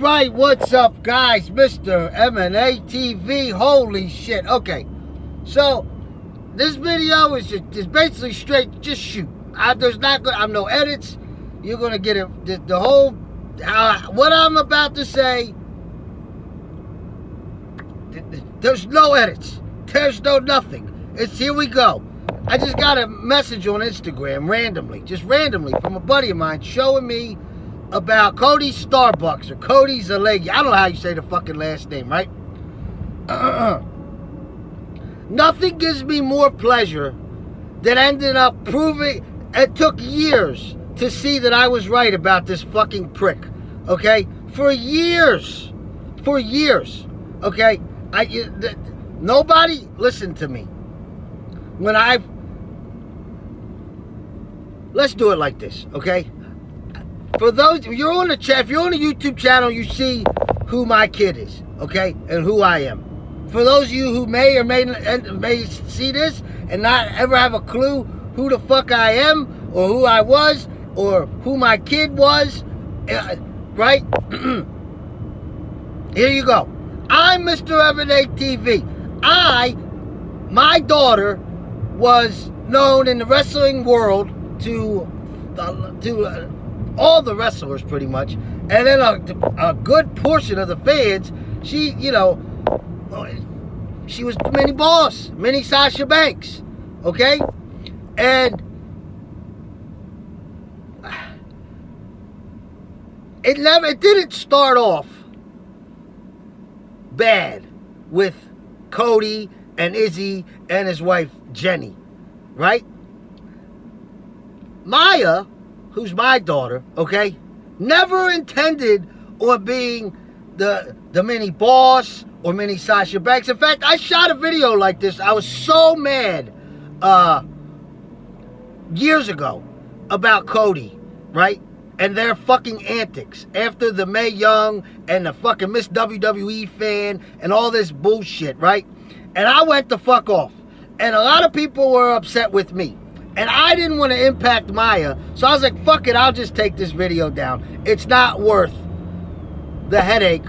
Right, what's up, guys? Mr. M&A TV. Holy shit. Okay, so this video is just basically straight, just shoot. There's not gonna, I'm no edits. You're gonna get it, the whole, what I'm about to say. There's no edits. There's no nothing. It's here we go. I just got a message on Instagram randomly, from a buddy of mine showing me about Cody Starbucks or Cody Starbucks. I don't know how you say the fucking last name, right? Nothing gives me more pleasure than ending up proving. It took years to see that I was right about this fucking prick. Okay, for years, Okay, nobody listened to me when let's do it like this, okay? For those, you're on the chat, if you're on the YouTube channel, you see who my kid is, okay? And who I am. For those of you who may or may see this and not ever have a clue who the fuck I am or who I was or who my kid was, right? Here you go. I'm Mr. Everyday TV. My daughter was known in the wrestling world to all the wrestlers pretty much, and then a good portion of the fans. She was Mini Boss, Mini Sasha Banks, okay, and it didn't start off bad with Cody and Izzy and his wife Jenny, right? Maya, who's my daughter, okay, never intended on being the Mini Boss or Mini Sasha Banks. In fact, I shot a video like this. I was so mad years ago about Cody, right? And their fucking antics after the Mae Young and the fucking Miss WWE fan and all this bullshit, right? And I went the fuck off. And a lot of people were upset with me. And I didn't want to impact Maya. So I was like, fuck it, I'll just take this video down. It's not worth the headache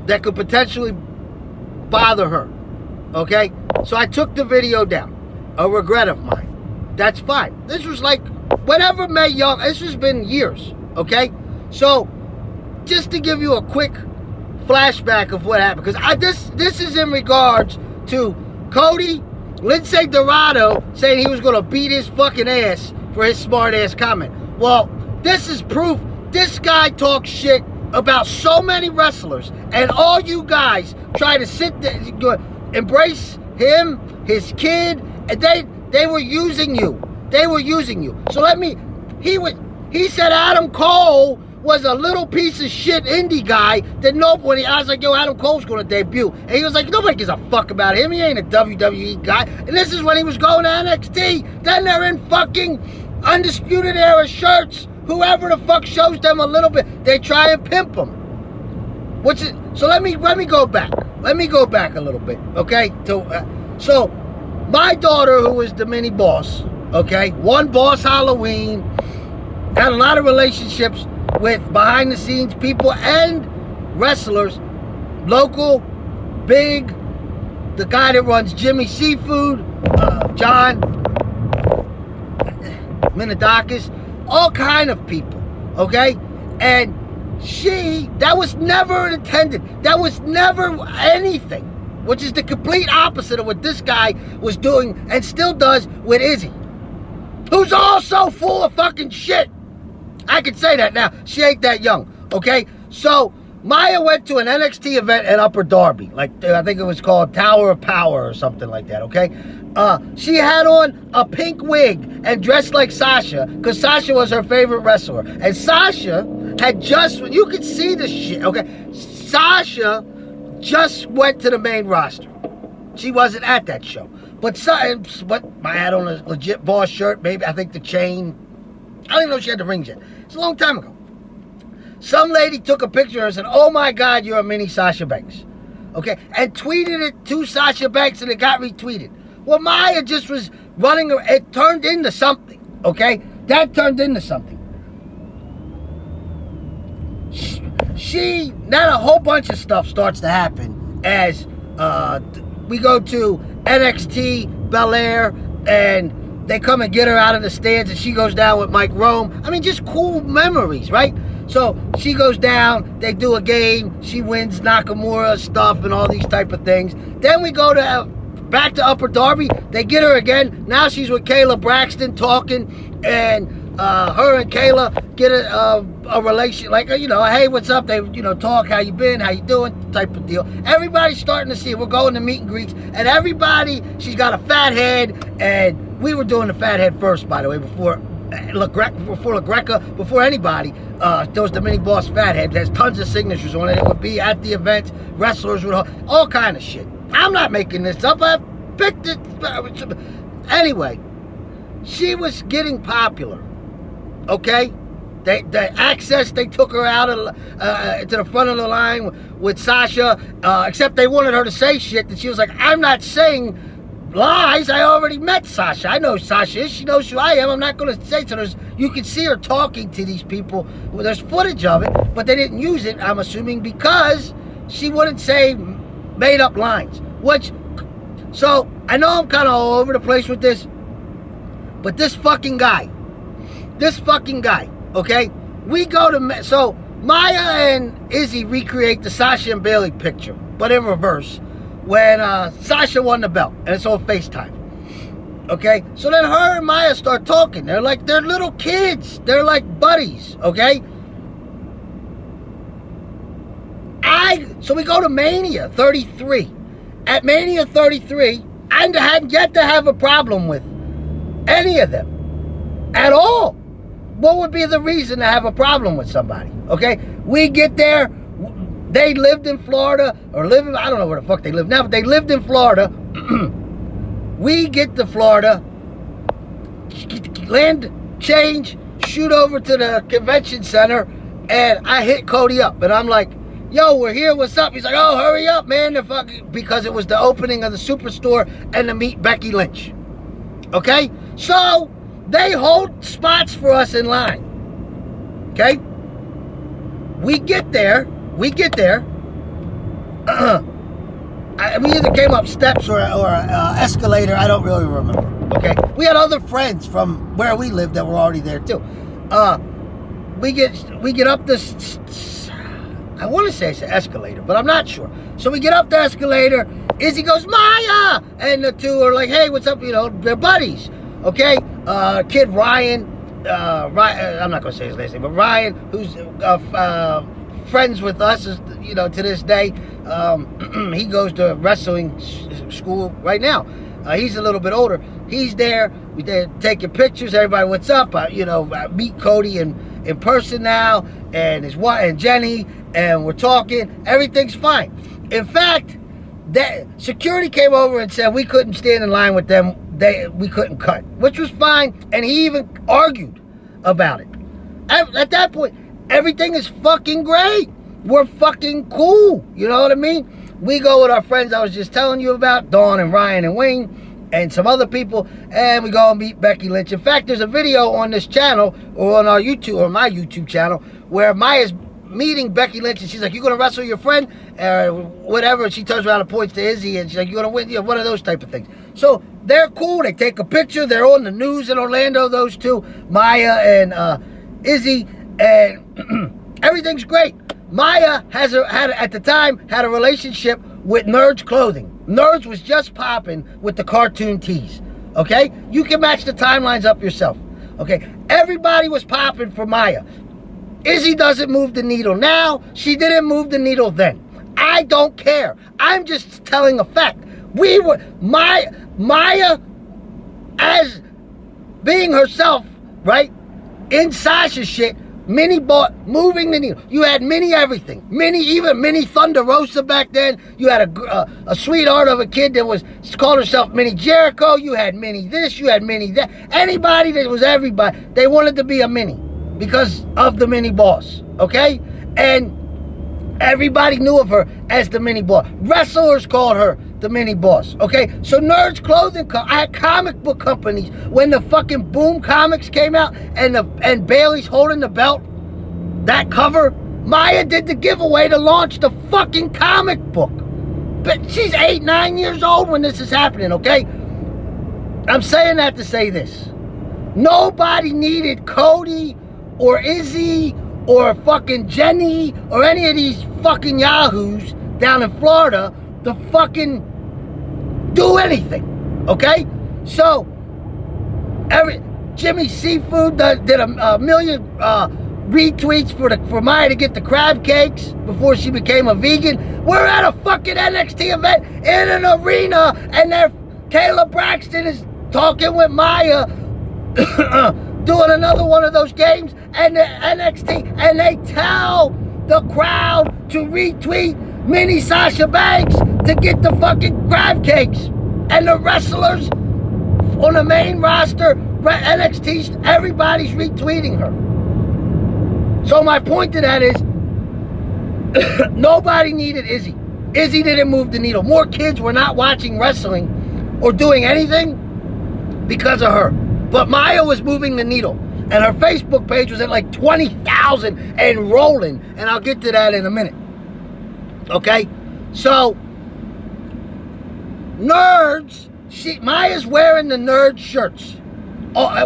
that could potentially bother her. Okay? So I took the video down. A regret of mine. That's fine. This was like, whatever Mae Young, this has been years. Okay? So, just to give you a quick flashback of what happened. Because this is in regards to Cody Lindsay Dorado saying he was going to beat his fucking ass for his smart ass comment. Well, this is proof. This guy talks shit about so many wrestlers, and all you guys try to sit there, embrace him, his kid, and they were using you. They were using you. So he said Adam Cole was a little piece of shit indie guy that nobody. I was like, yo, Adam Cole's going to debut. And he was like, nobody gives a fuck about him. He ain't a WWE guy. And this is when he was going to NXT. Then they're in fucking Undisputed Era shirts. Whoever the fuck shows them a little bit, they try and pimp them. So let me go back. Let me go back a little bit, okay? So my daughter, who was the Mini Boss, okay, won Boss Halloween, had a lot of relationships with behind the scenes people and wrestlers, local, big, the guy that runs Jimmy Seafood, John Minadakis, all kind of people, okay? And that was never intended. That was never anything, which is the complete opposite of what this guy was doing and still does with Izzy, who's also full of fucking shit. I can say that now. She ain't that young, okay? So, Maya went to an NXT event at Upper Darby. Like, I think it was called Tower of Power or something like that, okay? She had on a pink wig and dressed like Sasha, because Sasha was her favorite wrestler. And Sasha had you could see the shit, okay? Sasha just went to the main roster. She wasn't at that show. But Maya had on a legit Boss shirt, maybe, I think the chain. I don't even know if she had the rings yet. It's a long time ago. Some lady took a picture of her and said, oh my God, you're a Mini Sasha Banks. Okay? And tweeted it to Sasha Banks and it got retweeted. Well, Maya just was running, it turned into something. Okay? That turned into something. Then a whole bunch of stuff starts to happen as we go to NXT Bel Air, and they come and get her out of the stands, and she goes down with Mike Rome. I mean, just cool memories, right? So she goes down, they do a game, she wins Nakamura stuff and all these type of things. Then we go to back to Upper Darby, they get her again. Now she's with Kayla Braxton talking, and her and Kayla get a relation, like, you know, hey, what's up? They, you know, talk, how you been, how you doing, type of deal. Everybody's starting to see it. We're going to meet and greets, and everybody, she's got a fat head, and we were doing the fat head first, by the way, before LaGreca, before anybody. There was the Mini Boss fat head. There's tons of signatures on it. It would be at the events, wrestlers would, all kind of shit. I'm not making this up. I picked it. Anyway, she was getting popular. Okay, the access, they took her out of, to the front of the line with Sasha, except they wanted her to say shit that she was like, I'm not saying lies, I already met Sasha, I know who Sasha is, she knows who I am, I'm not going to say. So you can see her talking to these people, well, there's footage of it, but they didn't use it, I'm assuming, because she wouldn't say made up lines, so I know I'm kind of all over the place with this, but this fucking guy, okay? We go to, so Maya and Izzy recreate the Sasha and Bailey picture, but in reverse, when Sasha won the belt, and it's on FaceTime. Okay? So then her and Maya start talking. They're little kids. They're like buddies, okay? So we go to Mania 33. At Mania 33, I hadn't yet to have a problem with any of them at all. What would be the reason to have a problem with somebody? Okay? We get there. They lived in Florida, I don't know where the fuck they live now, but they lived in Florida. We get to Florida, land, change, shoot over to the convention center, and I hit Cody up, and I'm like, yo, we're here, what's up? He's like, oh, hurry up, man, because it was the opening of the Superstore and to meet Becky Lynch. Okay? So, they hold spots for us in line. Okay? We get there. We either came up steps or an escalator. I don't really remember. Okay, we had other friends from where we lived that were already there too. We get up this. I want to say it's an escalator, but I'm not sure. So we get up the escalator. Izzy goes, Maya, and the two are like, hey, what's up? You know, they're buddies. Okay, kid Ryan. I'm not gonna say his last name, but Ryan, who's friends with us, you know, to this day. He goes to wrestling school right now. He's a little bit older. He's there. They're taking pictures. Everybody, what's up? You know, I meet Cody in person now, and his wife and Jenny, and we're talking. Everything's fine. In fact, security came over and said we couldn't stand in line with them. We couldn't cut, which was fine. And he even argued about it. At that point, everything is fucking great. We're fucking cool. You know what I mean? We go with our friends I was just telling you about, Dawn and Ryan and Wayne, and some other people, and we go and meet Becky Lynch. In fact, there's a video on this channel, or on our YouTube, or my YouTube channel, where Maya's meeting Becky Lynch, and she's like, you gonna wrestle your friend? Or whatever, and she turns around and points to Izzy, and she's like, you gonna win? You know, one of those type of things. So, they're cool. They take a picture. They're on the news in Orlando, those two, Maya and Izzy, and everything's great. Maya had at the time had a relationship with Nerds Clothing. Nerds was just popping with the cartoon tees. Okay, you can match the timelines up yourself. Okay, everybody was popping for Maya. Izzy doesn't move the needle now. She didn't move the needle then. I don't care. I'm just telling a fact. Maya, as being herself, right, in Sasha's shit, Mini bought moving the needle. You had Mini everything. Even Mini Thunder Rosa back then. You had a sweetheart of a kid that was called herself Mini Jericho. You had Mini this. You had Mini that. Anybody that was everybody, they wanted to be a Mini because of the Mini Boss. Okay, and everybody knew of her as the Mini Boss. Wrestlers called her the Mini Boss. Okay, so Nerds Clothing. I had comic book companies when the fucking Boom comics came out and Bailey's holding the belt. That cover, Maya did the giveaway to launch the fucking comic book. But she's 8, 9 years old when this is happening, okay? I'm saying that to say this. Nobody needed Cody or Izzy or fucking Jenny or any of these fucking yahoos down in Florida to fucking do anything, okay? So, Jimmy Seafood did a million retweets for Maya to get the crab cakes before she became a vegan. We're at a fucking NXT event in an arena, and Kayla Braxton is talking with Maya, doing another one of those games, and the NXT, and they tell the crowd to retweet Mini Sasha Banks to get the fucking crab cakes. And the wrestlers on the main roster, NXT, everybody's retweeting her. So my point to that is, nobody needed Izzy. Izzy didn't move the needle. More kids were not watching wrestling or doing anything because of her. But Maya was moving the needle. And her Facebook page was at like 20,000 and rolling. And I'll get to that in a minute. Okay? So, nerds, Maya's wearing the nerd shirts.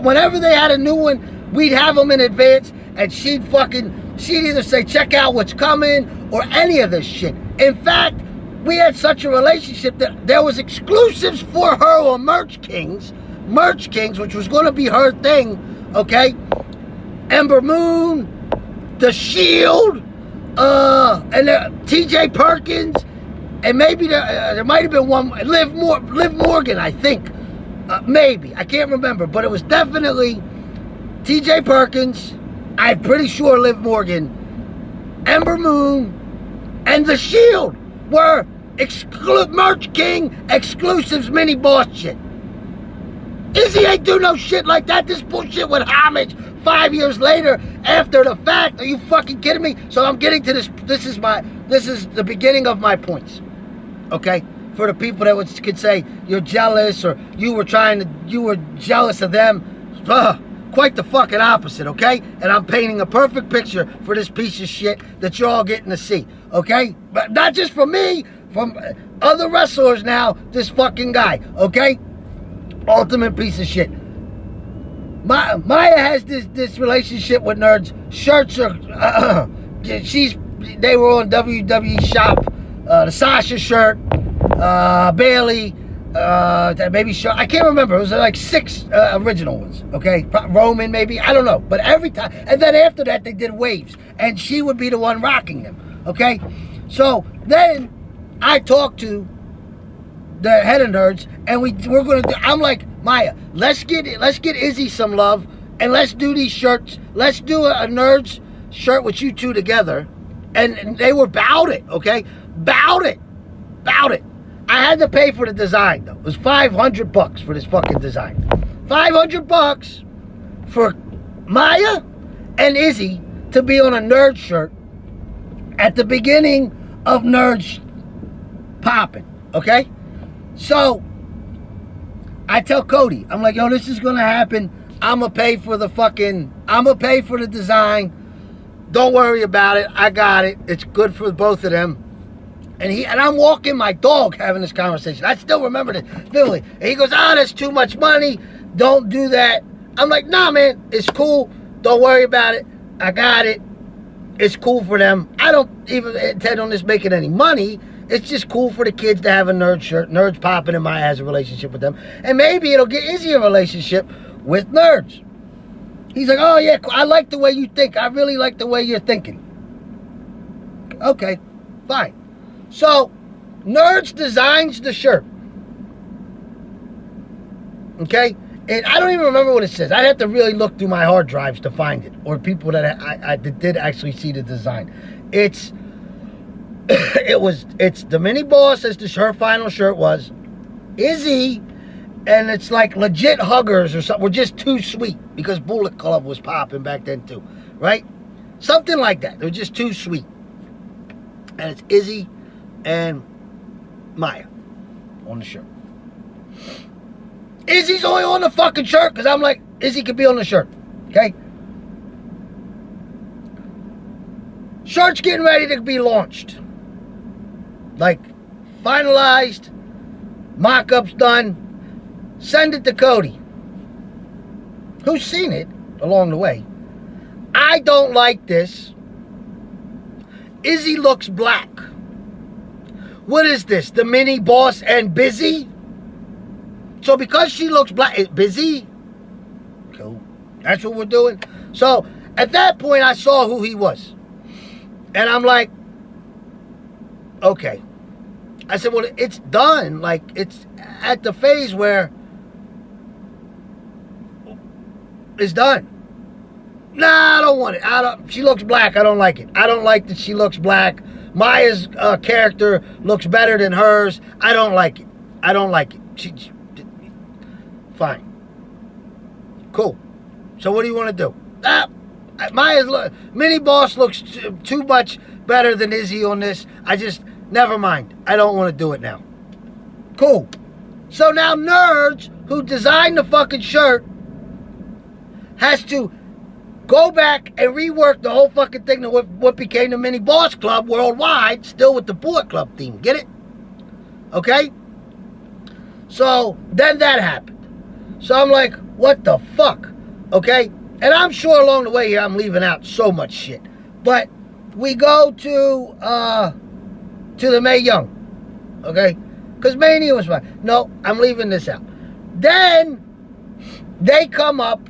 Whenever they had a new one, we'd have them in advance, and she'd either say, check out what's coming, or any of this shit. In fact, we had such a relationship that there was exclusives for her on Merch Kings, which was going to be her thing, okay? Ember Moon, The Shield, and TJ Perkins, and maybe there might have been one, Liv Morgan, I think. Maybe. I can't remember. But it was definitely TJ Perkins, I'm pretty sure Liv Morgan, Ember Moon, and The Shield were Merch King exclusives Mini Boss shit. Izzy ain't do no shit like that. This bullshit with homage 5 years later after the fact. Are you fucking kidding me? So I'm getting to this. This is the beginning of my points. Okay? For the people that could say you're jealous or you were jealous of them. Quite the fucking opposite, okay? And I'm painting a perfect picture for this piece of shit that you're all getting to see, okay? But not just from me, from other wrestlers now, this fucking guy, okay? Ultimate piece of shit. Maya has this relationship with nerds. Shirts are, they were on WWE Shop, the Sasha shirt, Bailey, maybe I can't remember. It was like 6 original ones. Okay, Roman maybe, I don't know. But every time, and then after that they did waves, and she would be the one rocking them. Okay, so then I talked to the head of nerds, and we're gonna do. I'm like, Maya, let's get Izzy some love, and let's do these shirts. Let's do a nerds shirt with you two together, and they were about it. Okay, about it. I had to pay for the design though. It was $500 for this fucking design. $500 for Maya and Izzy to be on a nerd shirt at the beginning of Nerds popping. Okay, so I tell Cody, I'm like, yo, this is gonna happen. I'ma pay for the design. Don't worry about it. I got it. It's good for both of them. And I'm walking my dog having this conversation. I still remember this vividly. And he goes, that's too much money. Don't do that. I'm like, nah, man, it's cool. Don't worry about it. I got it. It's cool for them. I don't even intend on this making any money. It's just cool for the kids to have a nerd shirt. Nerds popping, and Maya has a relationship with them. And maybe it'll get Izzy a relationship with nerds. He's like, oh, yeah, I like the way you think. I really like the way you're thinking. Okay, fine. So, Nerds designs the shirt. Okay? And I don't even remember what it says. I'd have to really look through my hard drives to find it. Or people that I did actually see the design. It's the Mini Boss, as her final shirt was. Izzy, and it's like legit huggers or something. We're just too sweet. Because Bullet Club was popping back then too. Right? Something like that. They're just too sweet. And it's Izzy and Maya on the shirt. Izzy's only on the fucking shirt because I'm like, Izzy could be on the shirt. Okay? Shirt's getting ready to be launched. Like, finalized, mock-up's done. Send it to Cody, who's seen it along the way. I don't like this. Izzy looks black. What is this? The Mini Boss and Busy? So because she looks black, Busy? Cool. That's what we're doing. So at that point, I saw who he was. And I'm like, okay. I said, well, it's done. Like, it's at the phase where it's done. Nah, I don't want it. She looks black. I don't like it. I don't like that she looks black. Maya's character looks better than hers. I don't like it. I don't like it. Fine. Cool. So what do you want to do? Maya's Mini Boss looks too much better than Izzy on this. Never mind. I don't want to do it now. Cool. So now Nerds, who designed the fucking shirt, has to go back and rework the whole fucking thing to what became the Mini Boss Club worldwide, still with the Bullet Club theme. Get it? Okay? So then that happened. So I'm like, what the fuck? Okay? And I'm sure along the way here I'm leaving out so much shit. But we go to the Mae Young. Okay? Because Mania was fine. No, I'm leaving this out. Then they come up.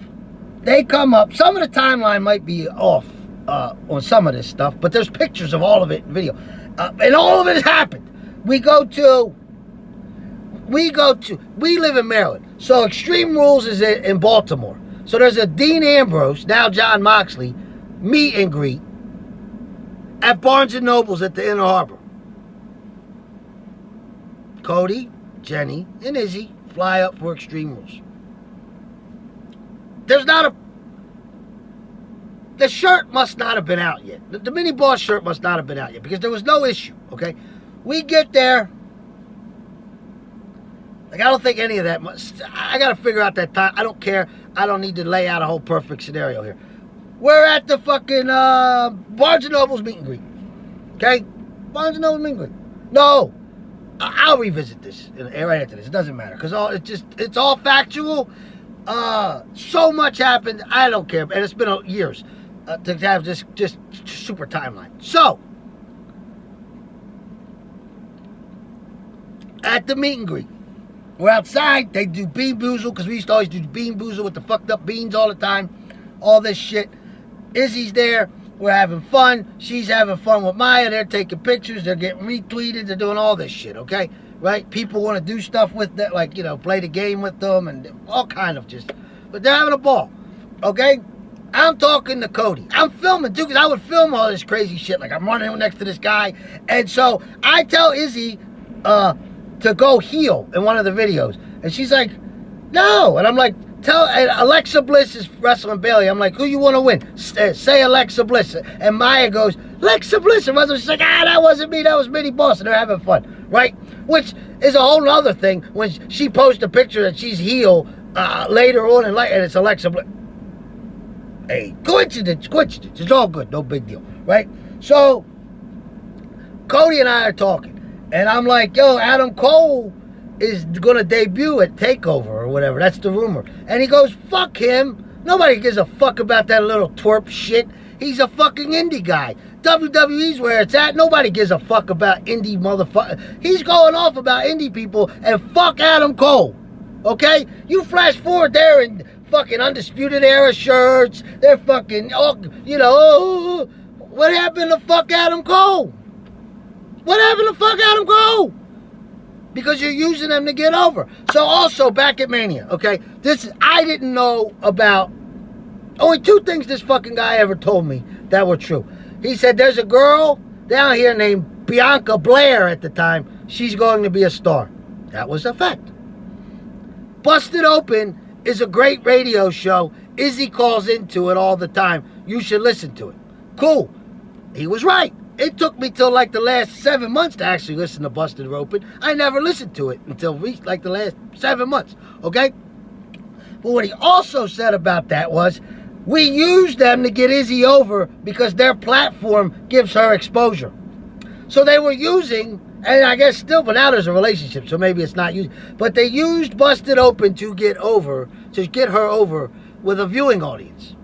Some of the timeline might be off on some of this stuff, but there's pictures of all of it in video. And all of it has happened. We live in Maryland. So Extreme Rules is in Baltimore. So there's a Dean Ambrose, now John Moxley, meet and greet at Barnes & Noble's at the Inner Harbor. Cody, Jenny, and Izzy fly up for Extreme Rules. The shirt must not have been out yet. The Mini Boss shirt must not have been out yet because there was no issue, okay? We get there. Like, I don't think any of that much. I got to figure out that time. I don't care. I don't need to lay out a whole perfect scenario here. We're at the fucking Barnes & Noble's meet and greet. Okay? Barnes & Noble's meet and greet. No. I'll revisit this right after this. It doesn't matter because it's all factual. So much happened. I don't care. And it's been years to have this just super timeline. So, at the meet and greet, we're outside. They do Bean Boozle because we used to always do Bean Boozle with the fucked up beans all the time. All this shit. Izzy's there. We're having fun. She's having fun with Maya. They're taking pictures. They're getting retweeted. They're doing all this shit, okay? Right? People want to do stuff with that, like, play the game with them and all kind of just. But they're having a ball, okay? I'm talking to Cody. I'm filming, too, because I would film all this crazy shit. Like, I'm running next to this guy. And so I tell Izzy to go heel in one of the videos. And she's like, no. And I'm like, Alexa Bliss is wrestling Bailey. I'm like, who you want to win? Say Alexa Bliss. And Maya goes, Alexa Bliss. And she's like, that wasn't me. That was Mini Boss. And they're having fun, right? Which is a whole other thing when she posts a picture that she's heel later on in life, and it's Alexa Bliss. Hey, coincidence. It's all good. No big deal, right? So, Cody and I are talking. And I'm like, yo, Adam Cole is going to debut at TakeOver or whatever. That's the rumor. And he goes, fuck him. Nobody gives a fuck about that little twerp shit. He's a fucking indie guy. WWE's where it's at. Nobody gives a fuck about indie motherfucker. He's going off about indie people and fuck Adam Cole. Okay? You flash forward there in fucking Undisputed Era shirts. They're fucking, what happened to fuck Adam Cole? What happened to fuck Adam Cole? Because you're using them to get over. So also, back at Mania, okay? I didn't know about, only 2 things this fucking guy ever told me that were true. He said there's a girl down here named Bianca Blair at the time. She's going to be a star. That was a fact. Busted Open is a great radio show. Izzy calls into it all the time. You should listen to it. Cool. He was right. It took me till like the last 7 months to actually listen to Busted Open. I never listened to it until like the last 7 months, okay? But what he also said about that was, We use them to get Izzy over because their platform gives her exposure. So they were using, and I guess still, but now there's a relationship, so maybe it's not used. But they used Busted Open to get her over with a viewing audience.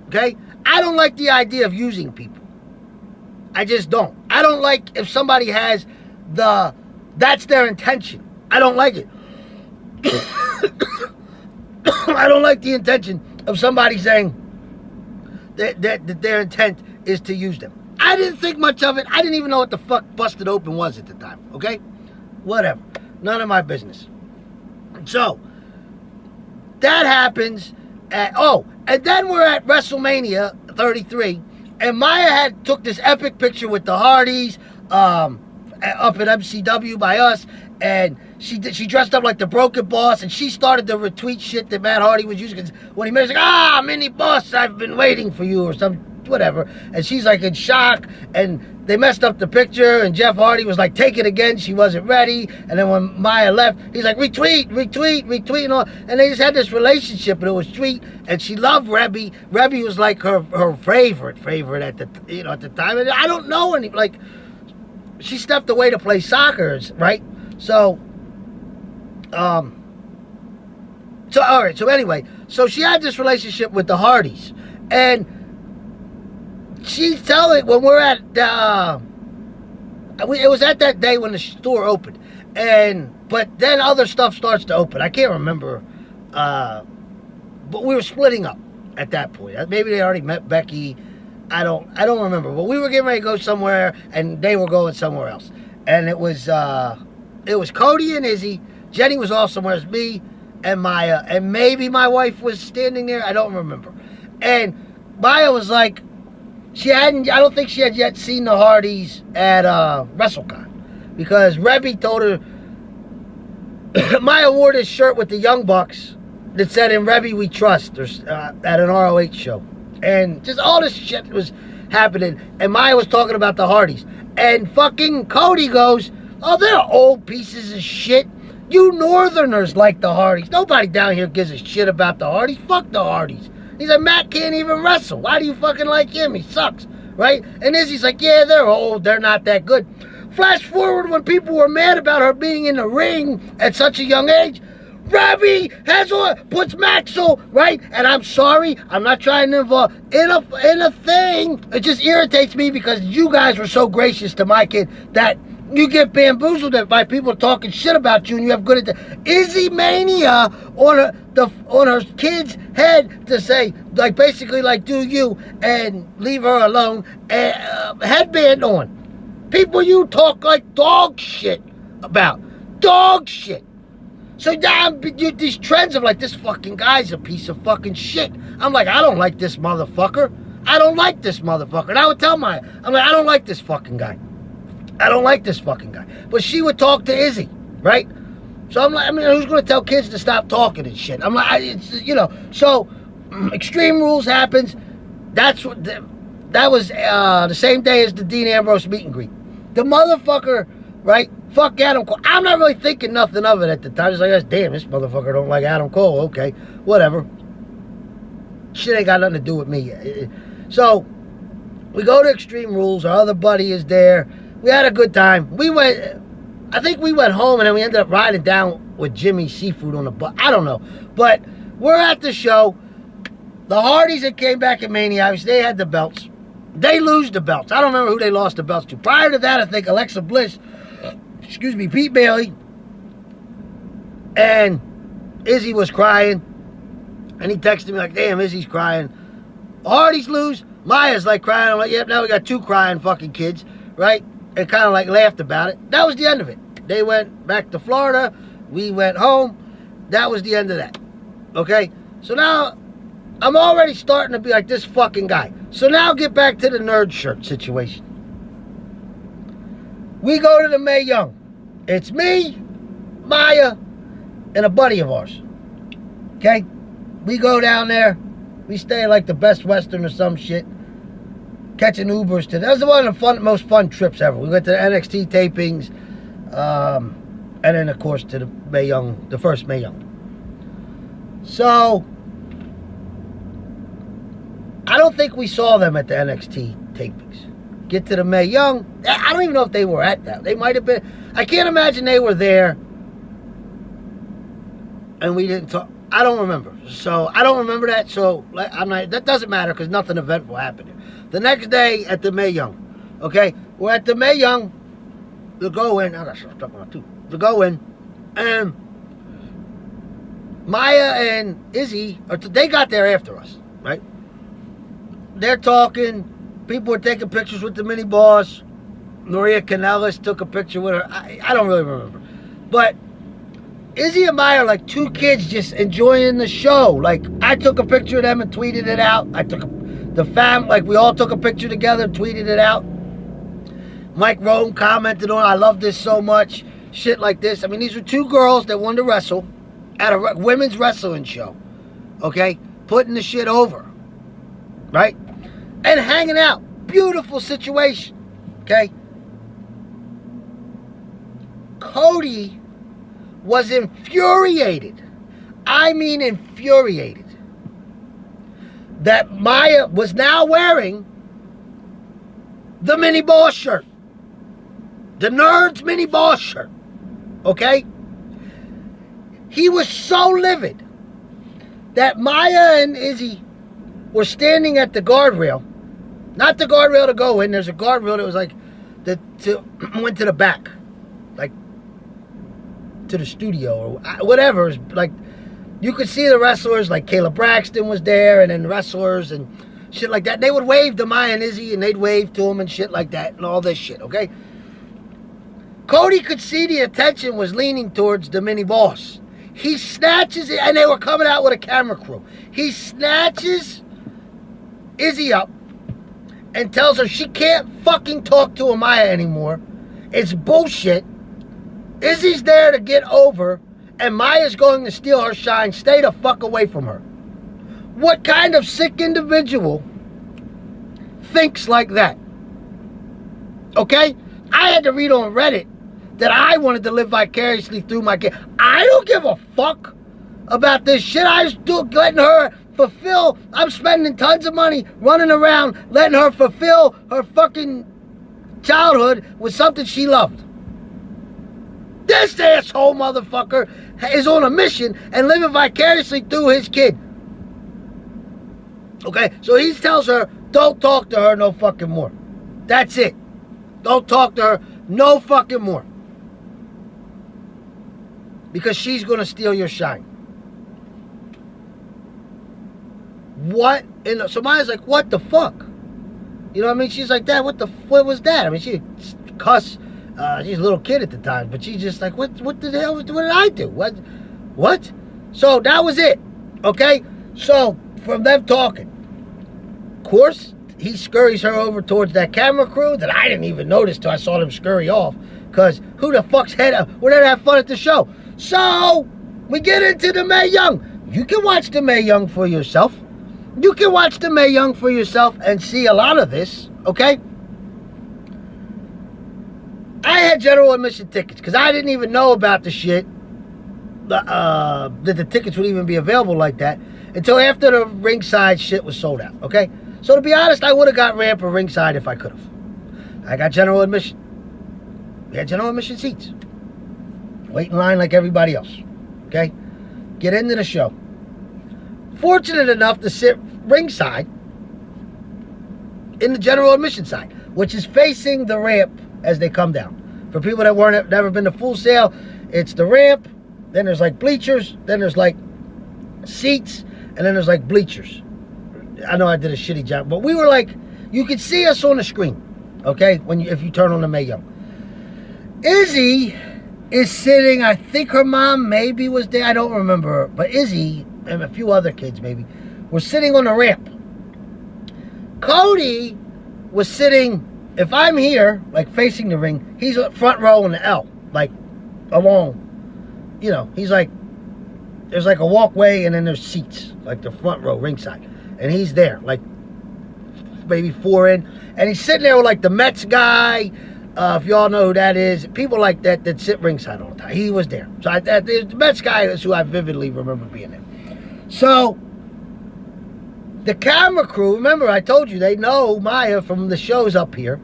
Okay? I don't like the idea of using people. I just don't. I don't like if somebody has that's their intention. I don't like it. I don't like the intention of somebody saying that their intent is to use them. I didn't think much of it. I didn't even know what the fuck Busted Open was at the time, okay? Whatever. None of my business. So, that happens. And then we're at WrestleMania 33, and Maya took this epic picture with the Hardys up at MCW by us, and she dressed up like the Broken Boss, and she started to retweet shit that Matt Hardy was using. When he made it, like, Mini Boss, I've been waiting for you, or some whatever. And she's like in shock, and they messed up the picture, and Jeff Hardy was like, take it again, she wasn't ready. And then when Maya left, he's like, retweet, and all. And they just had this relationship, and it was sweet. And she loved Rebby. Rebby was like her favorite at the time. And I don't know any, like, she stepped away to play soccer, right? So, all right, so anyway, so she had this relationship with the Hardys, and she's telling, when we're at, it was at that day when the store opened, but then other stuff starts to open. I can't remember, but we were splitting up at that point. Maybe they already met Becky. I don't remember, but we were getting ready to go somewhere, and they were going somewhere else, and it was Cody and Izzy. Jenny was off somewhere. It was me and Maya, and maybe my wife was standing there. I don't remember. And Maya was like, I don't think she had yet seen the Hardys at WrestleCon, because Rebby told her, Maya wore this shirt with the Young Bucks that said, "In Rebby we trust," at an ROH show. And just all this shit was happening, and Maya was talking about the Hardys. And fucking Cody goes, "Oh, they're old pieces of shit. You Northerners like the Hardys. Nobody down here gives a shit about the Hardys. Fuck the Hardys." He's like, "Matt can't even wrestle. Why do you fucking like him? He sucks," right? And Izzy's like, "Yeah, they're old. They're not that good." Flash forward when people were mad about her being in the ring at such a young age. Rebby puts Maxwell, right? And I'm sorry, I'm not trying to involve in a thing. It just irritates me because you guys were so gracious to my kid that you get bamboozled by people talking shit about you, and you have good Izzymania on her kid's head to say, like, basically, like, do you and leave her alone, and headband on. People you talk like dog shit about. Dog shit. So now these trends of like, this fucking guy's a piece of fucking shit. I'm like, I don't like this motherfucker. I don't like this motherfucker. And I would tell Maya, I'm like, I don't like this fucking guy. I don't like this fucking guy. But she would talk to Izzy, right? So I'm like, I mean, who's going to tell kids to stop talking and shit? I'm like, so Extreme Rules happens. That was the same day as the Dean Ambrose meet and greet. The motherfucker, right? Fuck Adam Cole. I'm not really thinking nothing of it at the time. It's like, damn, this motherfucker don't like Adam Cole. Okay, whatever. Shit ain't got nothing to do with me. So, we go to Extreme Rules. Our other buddy is there. We had a good time. I think we went home, and then we ended up riding down with Jimmy Seafood on the bus. I don't know. But we're at the show. The Hardys that came back at Mania, obviously, they had the belts. They lose the belts. I don't remember who they lost the belts to. Prior to that, I think Alexa Bliss, beat Bailey. And Izzy was crying. And he texted me like, damn, Izzy's crying. The Hardys lose. Maya's like crying. I'm like, yep, now we got two crying fucking kids, right? And kind of like laughed about it. That was the end of it. They went back to Florida. We went home. That was the end of that. Okay? So now, I'm already starting to be like this fucking guy. So now get back to the nerd shirt situation. We go to the Mae Young. It's me, Maya, and a buddy of ours. Okay? We go down there. We stay like the Best Western or some shit. Catching Ubers to... That was one of the most fun trips ever. We went to the NXT tapings. And then, of course, to the Mae Young, the first Mae Young. So... I don't think we saw them at the NXT tapings. Get to the Mae Young. I don't even know if they were at that. They might have been. I can't imagine they were there and we didn't talk. I don't remember. So I don't remember that. So I'm not. That doesn't matter because nothing eventful happened. The next day at the Mae Young, okay, we're at the Mae Young. The go in. Oh, that's what I'm talking about too. The go in, and Maya and Izzy, they got there after us, right? They're talking. People were taking pictures with the Mini Boss. Maria Kanellis took a picture with her. I don't really remember, but Izzy and Maya are like two kids just enjoying the show. Like, I took a picture of them and tweeted it out. I took the fam, like, we all took a picture together, tweeted it out. Mike Rome commented on, I love this so much. Shit like this. I mean, these were two girls that wanted to wrestle at a women's wrestling show. Okay? Putting the shit over. Right? And hanging out. Beautiful situation. Okay? Cody was infuriated. I mean infuriated. That Maya was now wearing the Mini Boss shirt. The Nerd's Mini Boss shirt. Okay? He was so livid that Maya and Izzy were standing at the guardrail. Not the guardrail to go in. There's a guardrail that was like, went to the back. Like, to the studio or whatever. Like, you could see the wrestlers, like Kayla Braxton was there, and then wrestlers and shit like that. They would wave to Maya and Izzy, and they'd wave to him and shit like that, and all this shit, okay? Cody could see the attention was leaning towards the Mini Boss. He snatches it, and they were coming out with a camera crew. He snatches Izzy up and tells her she can't fucking talk to Amaya anymore. It's bullshit. Izzy's there to get over, and Maya's going to steal her shine. Stay the fuck away from her. What kind of sick individual thinks like that? Okay? I had to read on Reddit that I wanted to live vicariously through my kid. I don't give a fuck about this shit. I was letting her fulfill. I'm spending tons of money running around letting her fulfill her fucking childhood with something she loved. This asshole motherfucker is on a mission and living vicariously through his kid. Okay, so he tells her, don't talk to her no fucking more. That's it. Don't talk to her no fucking more. Because she's going to steal your shine. What? So Maya's like, what the fuck? You know what I mean? She's like, Dad, what was that? I mean, she cuss. She's a little kid at the time, but she's just like, what the hell, what did I do? What? So that was it, okay? So, from them talking, of course, he scurries her over towards that camera crew that I didn't even notice till I saw them scurry off, because who the fuck's we're there to have fun at the show. So, we get into the Mae Young. You can watch the Mae Young for yourself. You can watch the Mae Young for yourself and see a lot of this, okay? I had general admission tickets because I didn't even know about the shit that the tickets would even be available like that until after the ringside shit was sold out, okay? So to be honest, I would have got ramp or ringside if I could have. I got general admission. We had general admission seats. Wait in line like everybody else, okay? Get into the show. Fortunate enough to sit ringside in the general admission side, which is facing the ramp as they come down. For people that never been to Full Sail, it's the ramp, then there's like bleachers, then there's like seats, and then there's like bleachers. I know I did a shitty job, but we were like, you could see us on the screen, okay, if you turn on the Mae Young. Izzy is sitting, I think her mom maybe was there, I don't remember, but Izzy and a few other kids maybe were sitting on the ramp. Cody was sitting, if I'm here, like facing the ring, he's front row in the L, like along, you know, he's like, there's like a walkway and then there's seats, like the front row ringside. And he's there, like maybe 4 in. And he's sitting there with like the Mets guy, if y'all know who that is, people like that sit ringside all the time. He was there. So the Mets guy is who I vividly remember being there. So The camera crew, remember I told you, they know Maya from the shows up here.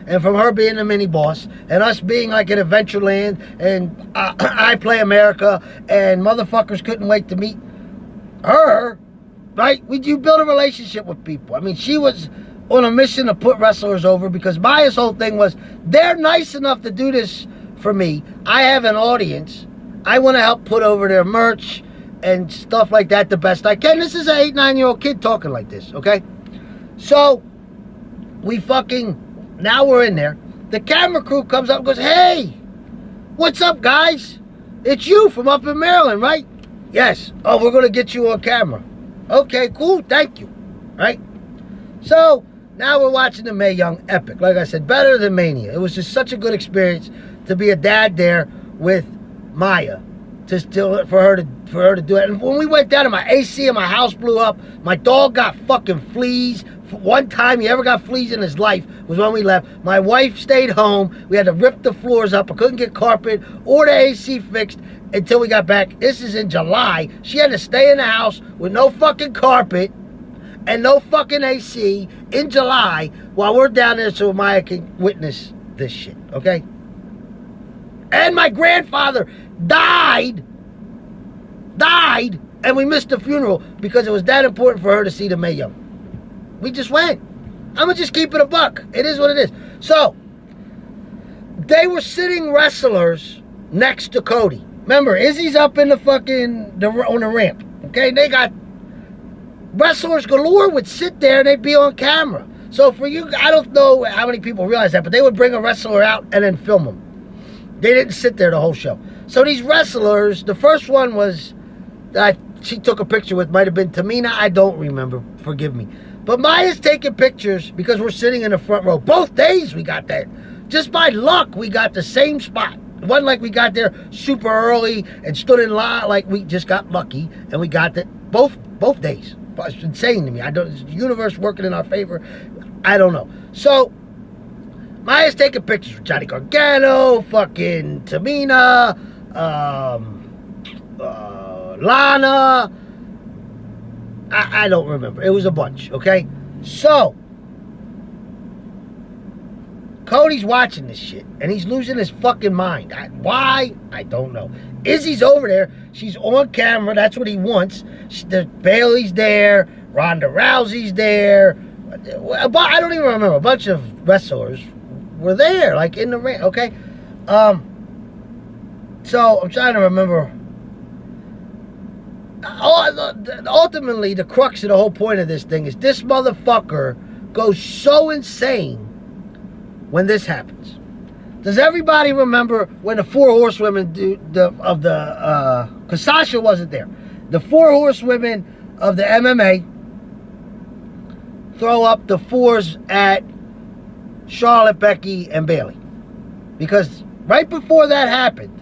And from her being the mini boss, and us being like in Adventureland, and I Play America, and motherfuckers couldn't wait to meet her, right? You build a relationship with people. I mean, she was on a mission to put wrestlers over because Maya's whole thing was, they're nice enough to do this for me. I have an audience. I want to help put over their merch and stuff like that the best I can. This is an 8, 9-year-old kid talking like this, okay? So, now we're in there. The camera crew comes up and goes, hey, what's up, guys? It's you from up in Maryland, right? Yes. Oh, we're going to get you on camera. Okay, cool. Thank you. Right? So, now we're watching the Mae Young Epic. Like I said, better than Mania. It was just such a good experience to be a dad there with Maya. For her to do it. And when we went down, and my AC in my house blew up, my dog got fucking fleas. One time he ever got fleas in his life was when we left. My wife stayed home. We had to rip the floors up. I couldn't get carpet or the AC fixed until we got back. This is in July. She had to stay in the house with no fucking carpet and no fucking AC in July while we're down there so Maya can witness this shit, okay? And my grandfather died, and we missed the funeral because it was that important for her to see the Mae Young. We just went. I'm going to just keep it a buck. It is what it is. So, they were sitting wrestlers next to Cody. Remember, Izzy's up in the fucking, on the ramp. Okay, they got wrestlers galore would sit there and they'd be on camera. So for you, I don't know how many people realize that, but they would bring a wrestler out and then film them. They didn't sit there the whole show. So these wrestlers, the first one was, she took a picture with, might have been Tamina, I don't remember, forgive me. But Maya's taking pictures because we're sitting in the front row. Both days we got that. Just by luck, we got the same spot. It wasn't like we got there super early and stood in line. Like, we just got lucky and we got that both days. It's insane to me. Is the universe working in our favor? I don't know. So, Maya's taking pictures with Johnny Gargano, fucking Tamina, Lana. I don't remember. It was a bunch, okay? So, Cody's watching this shit, and he's losing his fucking mind. Why? I don't know. Izzy's over there. She's on camera. That's what he wants. Bailey's there. Ronda Rousey's there. I don't even remember. A bunch of wrestlers were there, like in the ring, okay? So, I'm trying to remember. Ultimately, the crux of the whole point of this thing is this motherfucker goes so insane when this happens. Does everybody remember when the 4 horsewomen because Sasha wasn't there, the 4 horsewomen of the MMA throw up the 4s at Charlotte, Becky, and Bailey? Because right before that happened,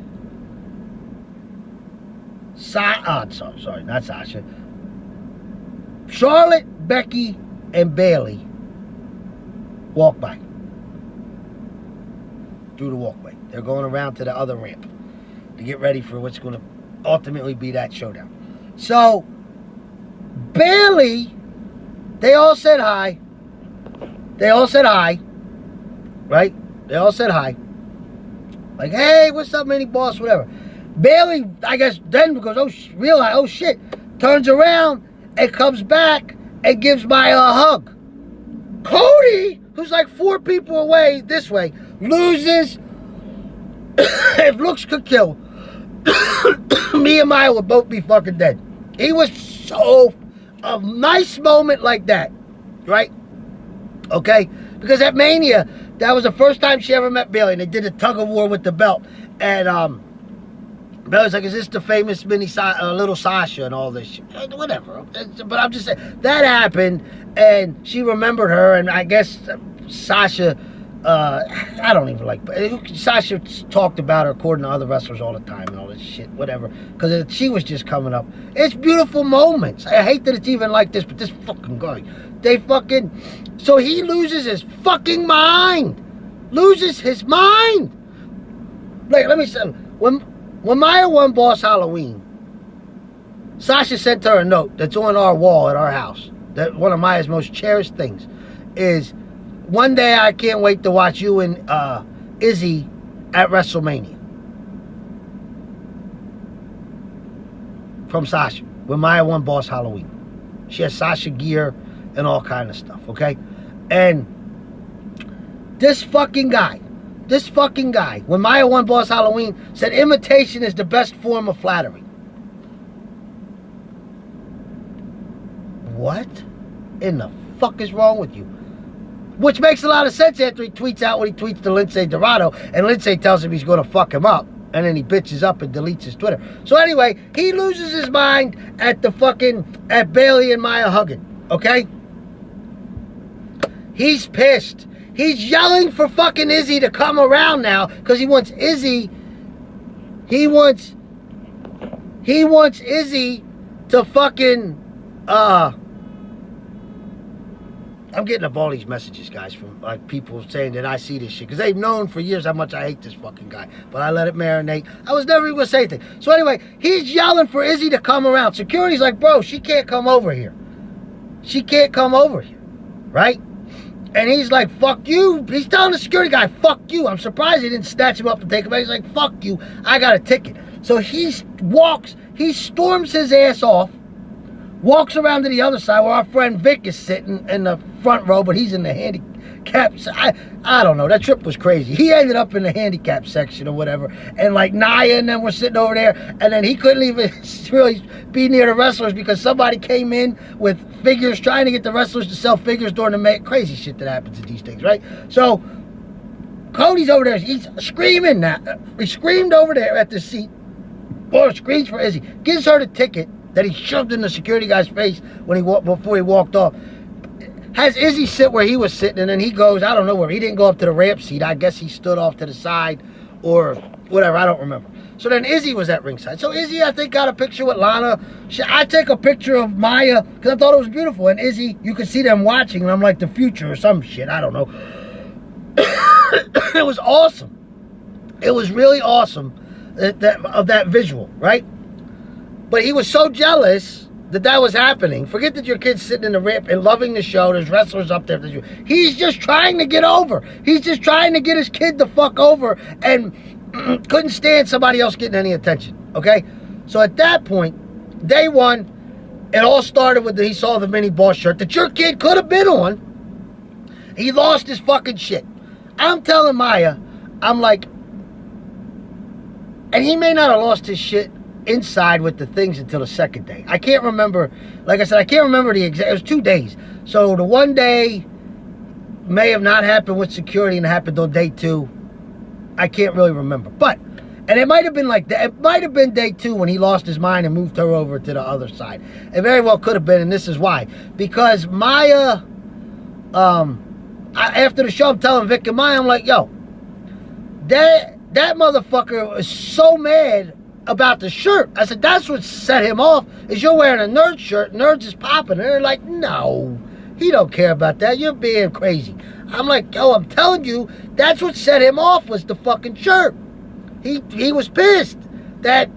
sorry, not Sasha. Charlotte, Becky, and Bailey walk by through the walkway. They're going around to the other ramp to get ready for what's going to ultimately be that showdown. So, Bailey, they all said hi. Right? They all said hi. Like, hey, what's up, Mini Boss, whatever. Bailey, I guess, then goes, realize, oh shit, turns around and comes back and gives Maya a hug. Cody, who's like 4 people away this way, loses. If looks could kill, me and Maya would both be fucking dead. He was so, a nice moment like that, right? Okay? Because at Mania, that was the first time she ever met Bailey, and they did a tug of war with the belt. And, Bailey's like, is this the famous little Sasha and all this shit? Whatever. But I'm just saying, that happened, and she remembered her, and I guess Sasha, I don't even like, Sasha talked about her according to other wrestlers all the time and all this shit, whatever, because she was just coming up. It's beautiful moments. I hate that it's even like this, but this fucking guy, so he loses his fucking mind. Loses his mind. Like, let me say, when Maya won Boss Halloween, Sasha sent her a note that's on our wall at our house. That one of Maya's most cherished things is one day I can't wait to watch you and Izzy at WrestleMania. From Sasha, when Maya won Boss Halloween. She has Sasha gear and all kind of stuff, okay? And this fucking guy, when Maya won Boss Halloween, said imitation is the best form of flattery. What in the fuck is wrong with you? Which makes a lot of sense after he tweets out what he tweets to Lindsay Dorado, and Lindsay tells him he's going to fuck him up, and then he bitches up and deletes his Twitter. So anyway, he loses his mind at Bailey and Maya hugging, okay? He's pissed. He's yelling for fucking Izzy to come around now because he wants Izzy. He wants Izzy to fucking. I'm getting up all these messages, guys, from like people saying that I see this shit because they've known for years how much I hate this fucking guy. But I let it marinate. I was never even gonna say anything. So anyway, he's yelling for Izzy to come around. Security's like, bro, she can't come over here. She can't come over here, right? And he's like, fuck you. He's telling the security guy, fuck you. I'm surprised he didn't snatch him up and take him out. He's like, fuck you. I got a ticket. So he storms his ass off, walks around to the other side where our friend Vic is sitting in the front row, but he's in the handicap. I don't know. That trip was crazy. He ended up in the handicap section or whatever. And like Nia and them were sitting over there. And then he couldn't even really be near the wrestlers because somebody came in with figures trying to get the wrestlers to sell figures during the crazy shit that happens at these things, right? So Cody's over there. He's screaming now. He screamed over there at the seat. Or screams for Izzy. Gives her the ticket that he shoved in the security guy's face before he walked off. Has Izzy sit where he was sitting, and then he goes, I don't know where. He didn't go up to the ramp seat. I guess he stood off to the side or whatever. I don't remember. So then Izzy was at ringside. So Izzy, I think, got a picture with Lana. I take a picture of Maya because I thought it was beautiful. And Izzy, you could see them watching, and I'm like, the future or some shit. I don't know. It was awesome. It was really awesome of that visual, right? But he was so jealous that was happening. Forget that your kid's sitting in the ramp and loving the show. There's wrestlers up there. He's just trying to get over. He's just trying to get his kid the fuck over and couldn't stand somebody else getting any attention, okay? So at that point, day one, it all started with he saw the Mini Boss shirt that your kid could have been on. He lost his fucking shit. I'm telling Maya, I'm like, and he may not have lost his shit inside with the things until the second day. I can't remember, like I said, I can't remember the exact, it was 2 days. So the one day may have not happened with security and happened on day 2. I can't really remember. But, and it might have been like that, it might have been day 2 when he lost his mind and moved her over to the other side. It very well could have been, and this is why. Because Maya, after the show, I'm telling Vic and Maya, I'm like, yo, that motherfucker was so mad about the shirt. I said, that's what set him off, is you're wearing a nerd shirt, nerds is popping. And they're like, no, he don't care about that. You're being crazy. I'm like, yo, I'm telling you, that's what set him off was the fucking shirt. He was pissed that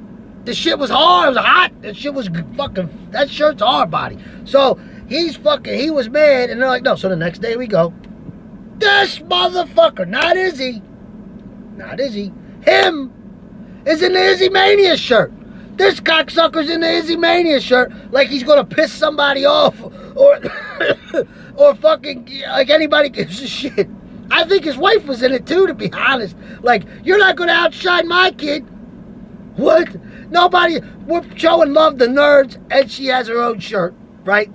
the shit was hard, it was hot, that shit was fucking, that shirt's hard body. So he was mad, and they're like, no. So the next day we go, this motherfucker, not Izzy, him, is in the Izzymania shirt. This cocksucker's in the Izzymania shirt like he's gonna piss somebody off or fucking like anybody gives a shit. I think his wife was in it too, to be honest. Like, you're not gonna outshine my kid. What? Nobody, we're showing love to nerds and she has her own shirt, right?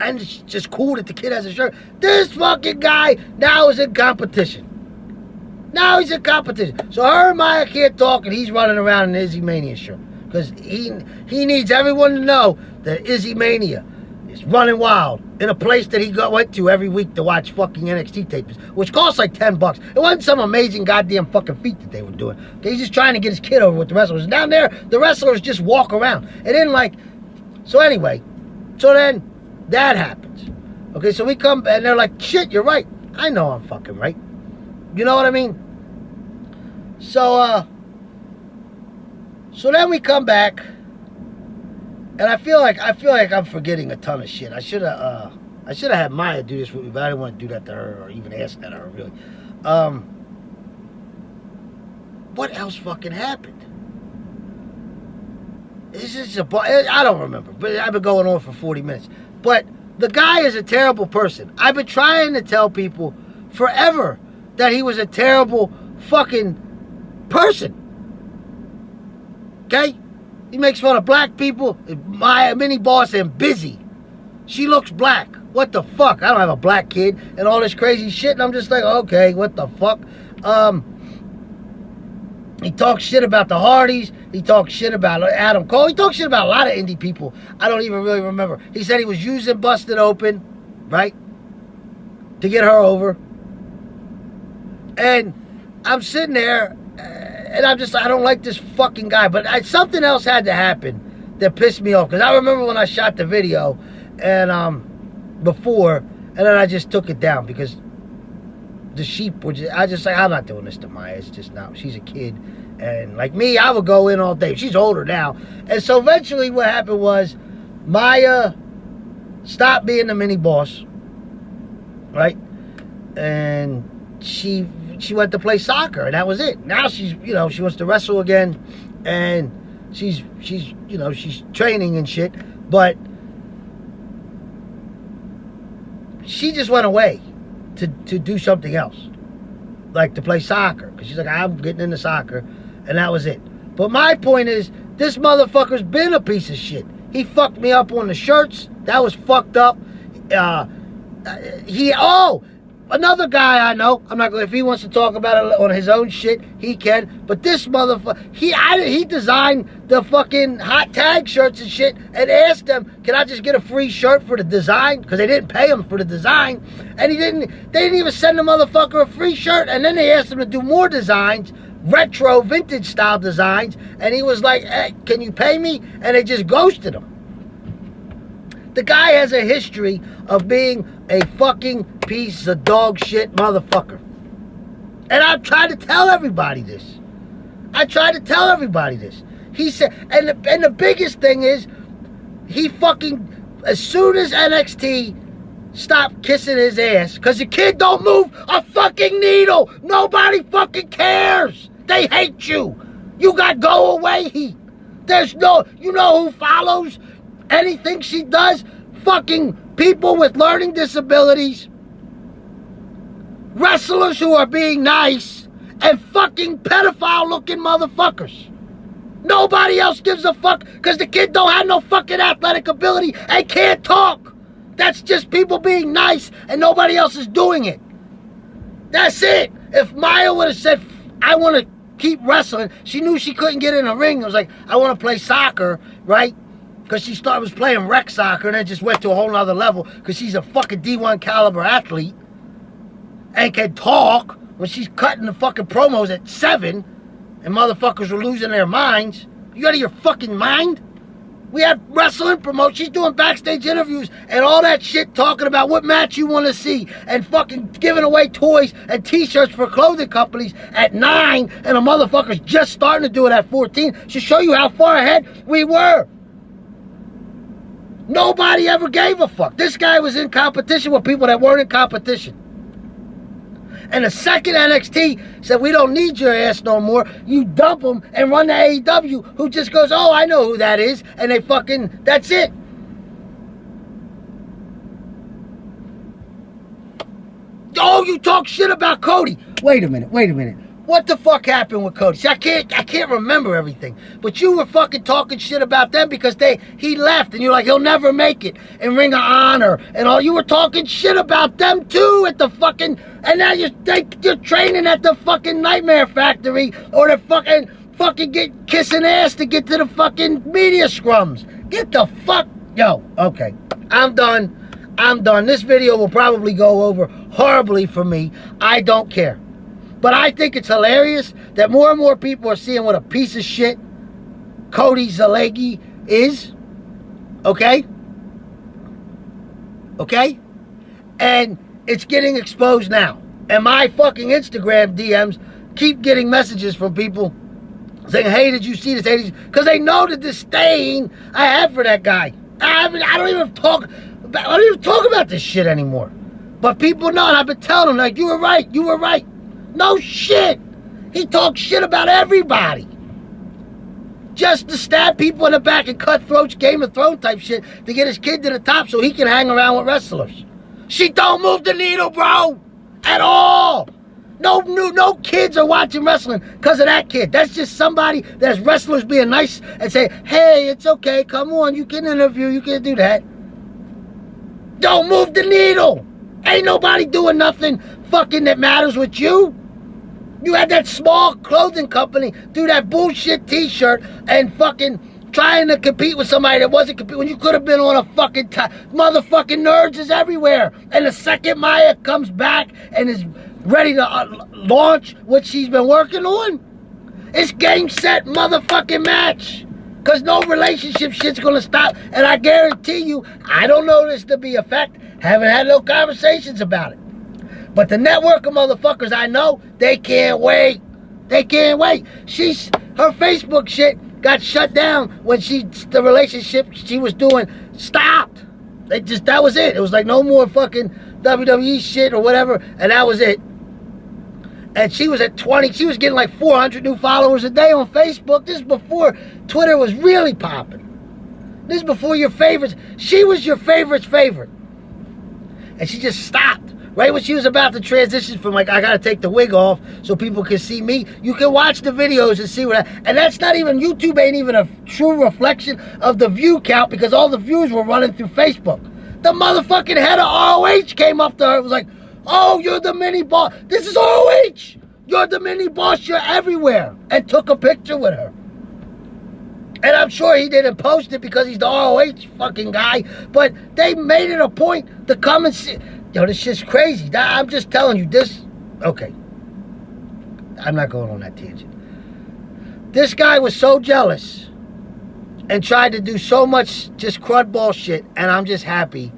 And it's just cool that the kid has a shirt. This fucking guy now is in competition. Now he's in competition. So her and Maya can't talk, and he's running around in an Izzymania shirt. Because he needs everyone to know that Izzymania is running wild in a place that he went to every week to watch fucking NXT tapes, which costs like $10. It wasn't some amazing goddamn fucking feat that they were doing. He's just trying to get his kid over with the wrestlers. And down there, the wrestlers just walk around. It didn't like... So anyway, so then that happens. Okay, so we come, and they're like, shit, you're right. I know I'm fucking right. You know what I mean? So then we come back, And I feel like I'm forgetting a ton of shit. I should have had Maya do this with me, but I didn't want to do that to her or even ask that of her, really. What else fucking happened? It's just I don't remember, but I've been going on for 40 minutes. But the guy is a terrible person. I've been trying to tell people forever that he was a terrible fucking person. Okay? He makes fun of black people. My Mini Boss and Busy. She looks black. What the fuck? I don't have a black kid and all this crazy shit. And I'm just like, okay, what the fuck? He talks shit about the Hardys. He talks shit about Adam Cole. He talks shit about a lot of indie people. I don't even really remember. He said he was using Busted Open, right? To get her over. And I'm sitting there, and I don't like this fucking guy. But something else had to happen that pissed me off. Because I remember when I shot the video, and before, and then I just took it down because the sheep were just, I'm not doing this to Maya. It's just not, she's a kid. And like me, I would go in all day. She's older now. And so eventually what happened was Maya stopped being the Mini Boss, right? And she went to play soccer, and that was it. Now she's, she wants to wrestle again, and she's training and shit, but she just went away to do something else, like to play soccer, because she's like, I'm getting into soccer, and that was it. But my point is, this motherfucker's been a piece of shit. He fucked me up on the shirts. That was fucked up. Another guy I know, I'm not going, if he wants to talk about it on his own shit, he can. But this motherfucker, he designed the fucking hot tag shirts and shit, and asked them, can I just get a free shirt for the design? Because they didn't pay him for the design. And they didn't even send the motherfucker a free shirt. And then they asked him to do more designs, retro vintage style designs. And he was like, hey, can you pay me? And they just ghosted him. The guy has a history of being a fucking piece of dog shit motherfucker. And I've tried to tell everybody this. He said, and the biggest thing is, he fucking, as soon as NXT stopped kissing his ass, because the kid don't move a fucking needle. Nobody fucking cares. They hate you. You got go away heat. There's no, you know who follows anything she does? Fucking people with learning disabilities, wrestlers who are being nice, and fucking pedophile looking motherfuckers. Nobody else gives a fuck because the kid don't have no fucking athletic ability and can't talk. That's just people being nice and nobody else is doing it. That's it. If Maya would have said, I want to keep wrestling, she knew she couldn't get in a ring. It was like, I want to play soccer, right? Because she was playing rec soccer and then just went to a whole nother level because she's a fucking D1 caliber athlete and can talk when she's cutting the fucking promos at 7 and motherfuckers were losing their minds. You out of your fucking mind? We have wrestling promote. She's doing backstage interviews and all that shit, talking about what match you want to see and fucking giving away toys and t-shirts for clothing companies at 9, and a motherfucker's just starting to do it at 14. Should show you how far ahead we were. Nobody ever gave a fuck. This guy was in competition with people that weren't in competition. And the second NXT said, we don't need your ass no more, you dump them and run to AEW, who just goes, oh, I know who that is. And they fucking, that's it. Oh, you talk shit about Cody. Wait a minute. What the fuck happened with Cody? See, I can't remember everything. But you were fucking talking shit about them because he left, and you're like, he'll never make it in Ring of Honor and all. You were talking shit about them too at the fucking, and now you're training at the fucking Nightmare Factory or the fucking get kissing ass to get to the fucking media scrums. Get the fuck, yo, okay. I'm done. This video will probably go over horribly for me. I don't care. But I think it's hilarious that more and more people are seeing what a piece of shit Cody Zalegi is. Okay? And it's getting exposed now. And my fucking Instagram DMs keep getting messages from people saying, hey, did you see this? Because they know the disdain I have for that guy. I don't even talk about this shit anymore. But people know, and I've been telling them, like, you were right. No shit. He talks shit about everybody. Just to stab people in the back and cut throats, Game of Thrones type shit, to get his kid to the top so he can hang around with wrestlers. She don't move the needle, bro. At all. No kids are watching wrestling because of that kid. That's just somebody that's wrestlers being nice and say, hey, it's okay, come on, you can interview, you can do that. Don't move the needle. Ain't nobody doing nothing fucking that matters with you. You had that small clothing company do that bullshit t-shirt and fucking trying to compete with somebody that wasn't competing when you could have been on a fucking motherfucking Nerds is everywhere. And the second Maya comes back and is ready to launch what she's been working on, it's game, set, motherfucking match. Because no relationship shit's going to stop. And I guarantee you, I don't know this to be a fact. Haven't had no conversations about it. But the network of motherfuckers I know, they can't wait. They can't wait. Her Facebook shit got shut down when the relationship she was doing stopped. That was it. It was like no more fucking WWE shit or whatever, and that was it. And she was at 20. She was getting like 400 new followers a day on Facebook. This is before Twitter was really popping. This is before your favorites. She was your favorite's favorite. And she just stopped. Right when she was about to transition from like, I gotta take the wig off so people can see me. You can watch the videos and see and that's not even, YouTube ain't even a true reflection of the view count because all the views were running through Facebook. The motherfucking head of ROH came up to her and was like, oh, you're the mini boss. This is ROH. You're the mini boss. You're everywhere. And took a picture with her. And I'm sure he didn't post it because he's the ROH fucking guy. But they made it a point to come and see. Yo, this shit's crazy. I'm just telling you this. Okay. I'm not going on that tangent. This guy was so jealous and tried to do so much just crud bullshit, and I'm just happy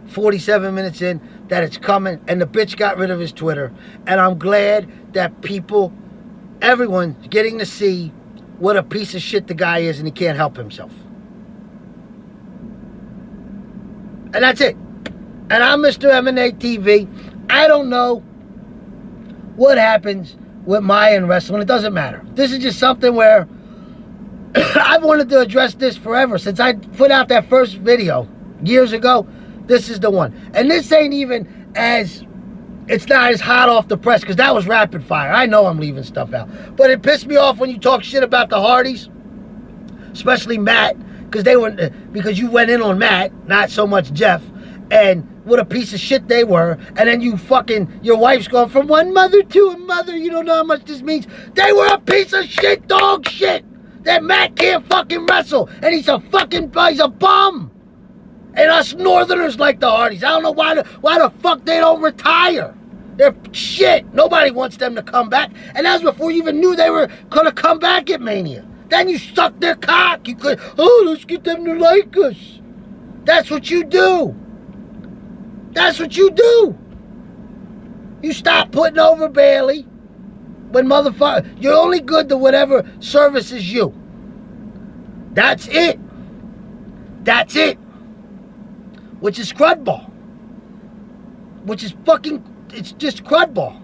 47 minutes in that it's coming, and the bitch got rid of his Twitter. And I'm glad that everyone's getting to see what a piece of shit the guy is and he can't help himself. And that's it. And I'm Mr. M&A TV. I don't know what happens with Maya and wrestling. It doesn't matter. This is just something where I've wanted to address this forever. Since I put out that first video years ago, this is the one. And this ain't even it's not as hot off the press because that was rapid fire. I know I'm leaving stuff out. But it pissed me off when you talk shit about the Hardys, especially Matt, because you went in on Matt, not so much Jeff. And what a piece of shit they were. And then your wife's going from one mother to a mother. You don't know how much this means. They were a piece of shit, dog shit. That Matt can't fucking wrestle. And he's a bum. And us Northerners like the Hardys. I don't know why the fuck they don't retire. They're shit. Nobody wants them to come back. And that was before you even knew they were going to come back at Mania. Then you sucked their cock. You could, let's get them to like us. That's what you do. That's what you do. You stop putting over Bailey when you're only good to whatever services you. That's it. That's it. Which is crudball. It's just crudball.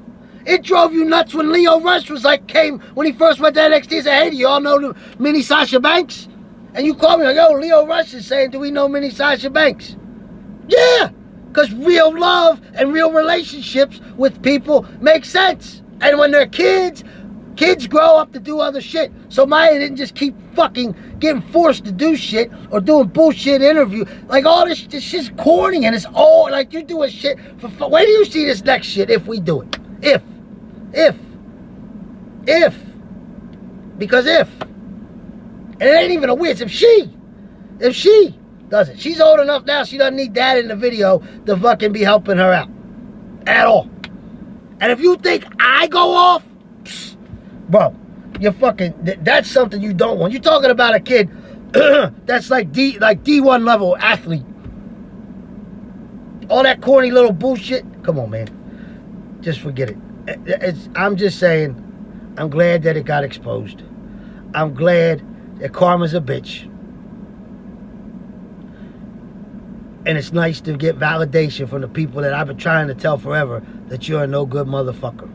It drove you nuts when Leo Rush when he first went to NXT and said, hey, do you all know the Mini Sasha Banks? And you called me like, yo, Leo Rush is saying, do we know Mini Sasha Banks? Yeah. Because real love and real relationships with people make sense. And when they're kids grow up to do other shit. So Maya didn't just keep fucking getting forced to do shit or doing bullshit interview. Like all this shit's corny and it's all like you're doing shit for fun. Where do you see this next shit if we do it? If. Because if. And it ain't even a wish. If she does it. She's old enough now, she doesn't need dad in the video to fucking be helping her out. At all. And if you think I go off, bro, you're fucking, that's something you don't want. You're talking about a kid that's like D1 level athlete. All that corny little bullshit. Come on, man. Just forget it. I'm just saying, I'm glad that it got exposed. I'm glad that karma's a bitch. And it's nice to get validation from the people that I've been trying to tell forever that you're a no good motherfucker.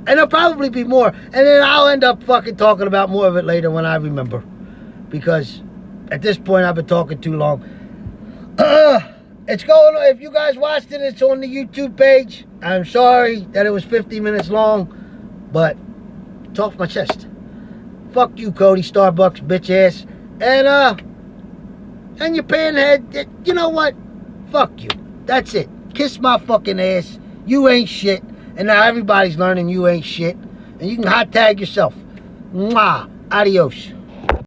And there'll probably be more. And then I'll end up fucking talking about more of it later when I remember. Because at this point I've been talking too long. It's going on. If you guys watched it, it's on the YouTube page. I'm sorry that it was 50 minutes long. But it's off my chest. Fuck you, Cody Starbucks, bitch ass. And your panhead, you know what? Fuck you. That's it. Kiss my fucking ass. You ain't shit. And now everybody's learning you ain't shit. And you can hot tag yourself. Mwah. Adios.